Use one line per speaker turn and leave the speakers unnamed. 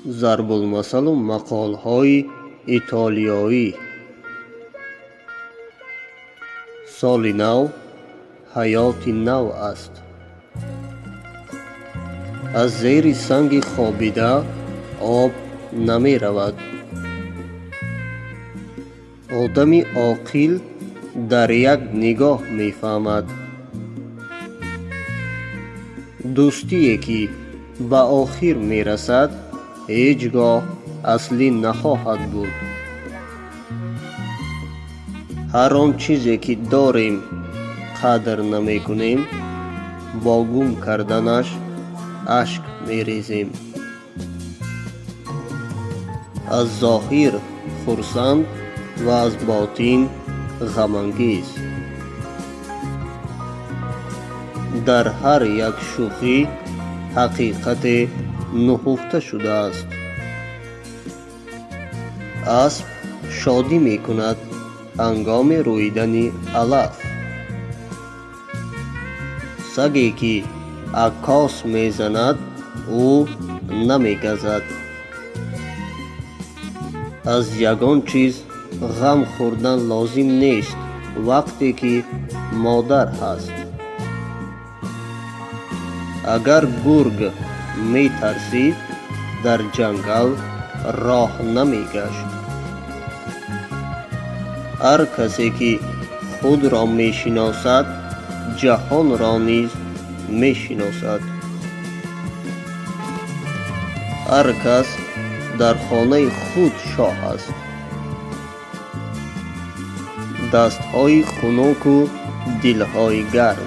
ضرب‌المثل مقال‌های ایتالیایی. سال نو حیات نو است. از زیر سنگ خوابیده آب نمی رود. آدمی عاقل در یک نگاه می فهمد. دوستی که به آخر می رسد هیچگاه اصلی نخواهد بود. هر آن چیزی که داریم قدر نمی کنیم، با گم کردنش اشک می ریزیم. از ظاهر خرسند و از باطن غم‌انگیز. در هر یک شوخی حقیقت نهفته شده است. اسب شادی می کند هنگام رویدن علف. سگی که عکاس می زند او نمی گزد. از یگان چیز غم خوردن لازم نیست وقتی که مادر هست. اگر گرگ می ترسید در جنگل راه نمی گشت. هر کسی که خود را می شناسد جهان را نیز می شناسد. هر کس در خانه خود شاه است. دست‌های خنک و دل‌های گرم.